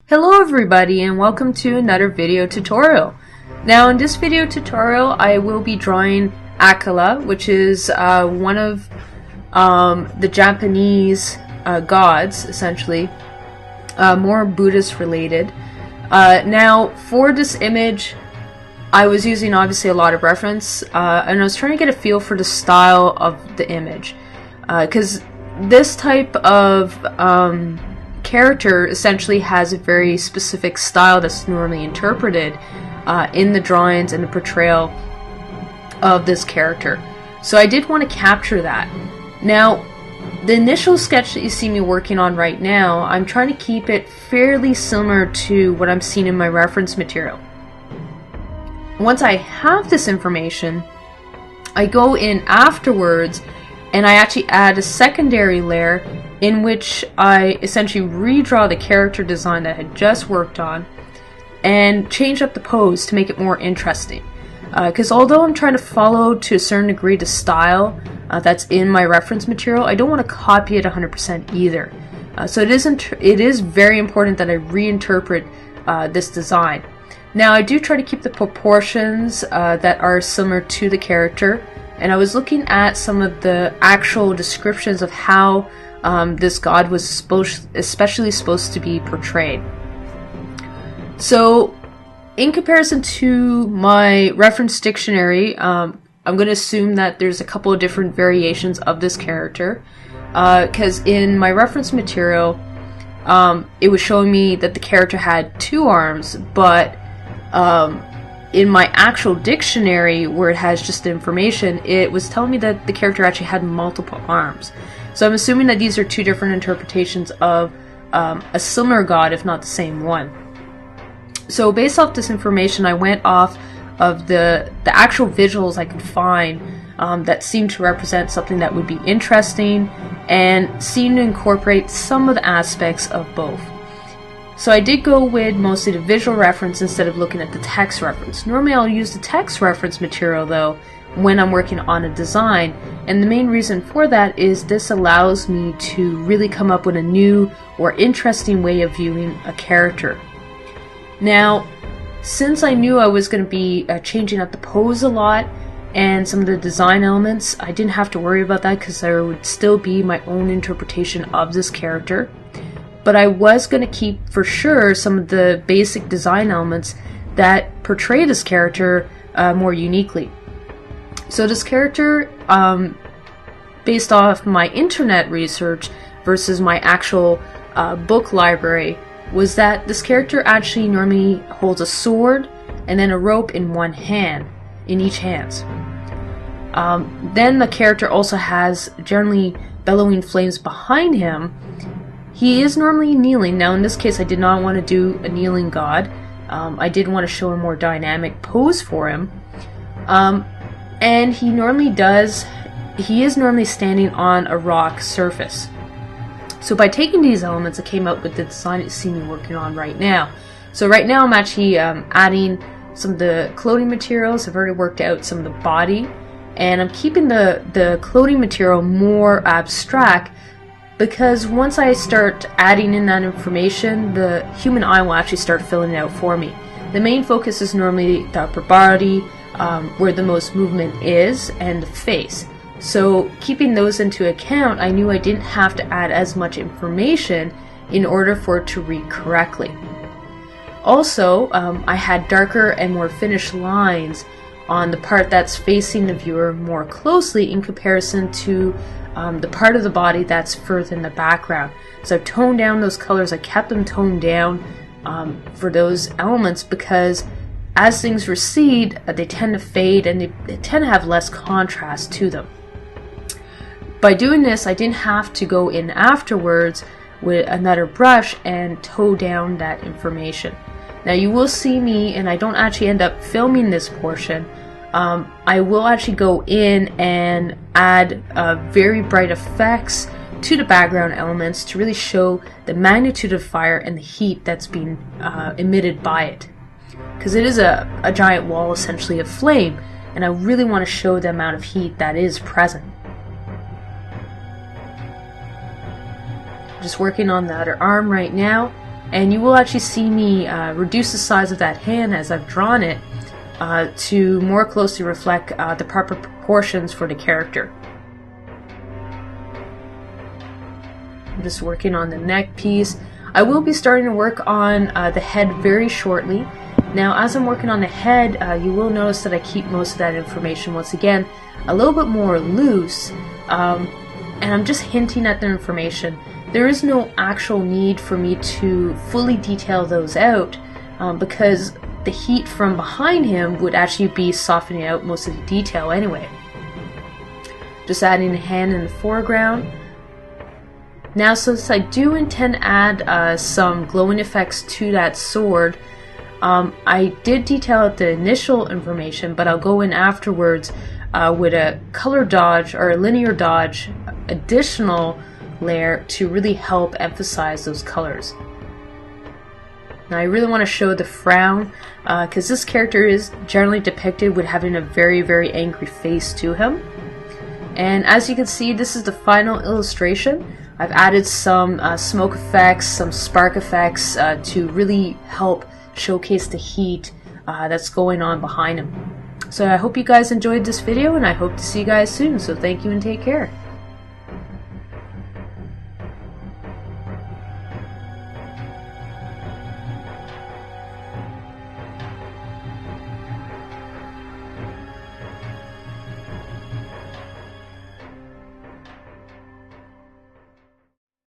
Hello everybody and welcome to another video tutorial. Now in this video tutorial I will be drawing Acala, which is one of the Japanese gods, essentially, more Buddhist related. Now for this image I was using obviously a lot of reference and I was trying to get a feel for the style of the image, because this type of character essentially has a very specific style that's normally interpreted in the drawings and the portrayal of this character. So I did want to capture that. Now, the initial sketch that you see me working on right now, I'm trying to keep it fairly similar to what I'm seeing in my reference material. Once I have this information, I go in afterwards and I actually add a secondary layer in which I essentially redraw the character design that I had just worked on and change up the pose to make it more interesting. Because although I'm trying to follow to a certain degree the style that's in my reference material, I don't want to copy it 100% either. So it is very important that I reinterpret this design. Now I do try to keep the proportions that are similar to the character, and I was looking at some of the actual descriptions of how this god was especially supposed to be portrayed. So in comparison to my reference dictionary, I'm going to assume that there's a couple of different variations of this character, because in my reference material it was showing me that the character had 2 arms, but in my actual dictionary, where it has just the information, it was telling me that the character actually had multiple arms. So I'm assuming that these are 2 different interpretations of a similar god, if not the same one. So based off this information, I went off of the actual visuals I could find that seemed to represent something that would be interesting and seemed to incorporate some of the aspects of both. So I did go with mostly the visual reference instead of looking at the text reference. Normally I'll use the text reference material though when I'm working on a design, and the main reason for that is this allows me to really come up with a new or interesting way of viewing a character. Now, since I knew I was going to be changing up the pose a lot and some of the design elements, I didn't have to worry about that because there would still be my own interpretation of this character. But I was going to keep for sure some of the basic design elements that portray this character more uniquely. So this character, based off my internet research versus my actual book library, was that this character actually normally holds a sword and then a rope in one hand, in each hand. Then the character also has generally bellowing flames behind him. He is normally kneeling. Now in this case I did not want to do a kneeling god. I did want to show a more dynamic pose for him. And he is normally standing on a rock surface. So by taking these elements I came up with the design that you see me working on right now. So right now I'm actually adding some of the clothing materials. I've already worked out some of the body, and I'm keeping the clothing material more abstract, because once I start adding in that information, the human eye will actually start filling it out for me. The main focus is normally the upper body, where the most movement is, and the face. So keeping those into account, I knew I didn't have to add as much information in order for it to read correctly. Also, I had darker and more finished lines on the part that's facing the viewer more closely in comparison to the part of the body that's further in the background. So I've toned down those colors. I kept them toned down for those elements because as things recede, they tend to fade and they tend to have less contrast to them. By doing this, I didn't have to go in afterwards with another brush and toe down that information. Now you will see me, and I don't actually end up filming this portion, I will actually go in and add very bright effects to the background elements to really show the magnitude of fire and the heat that's being emitted by it. Because it is a giant wall essentially of flame, and I really want to show the amount of heat that is present. Just working on the other arm right now. And you will actually see me reduce the size of that hand as I've drawn it to more closely reflect the proper proportions for the character. I'm just working on the neck piece. I will be starting to work on the head very shortly. Now, as I'm working on the head, you will notice that I keep most of that information, once again, a little bit more loose, and I'm just hinting at the information. There is no actual need for me to fully detail those out, because the heat from behind him would actually be softening out most of the detail anyway. Just adding a hand in the foreground. Now, since I do intend to add some glowing effects to that sword, I did detail out the initial information, but I'll go in afterwards with a color dodge or a linear dodge additional layer to really help emphasize those colors. Now, I really want to show the frown because this character is generally depicted with having a very, very angry face to him. And as you can see, this is the final illustration. I've added some smoke effects, some spark effects to really help showcase the heat that's going on behind him. So I hope you guys enjoyed this video, and I hope to see you guys soon. So thank you and take care.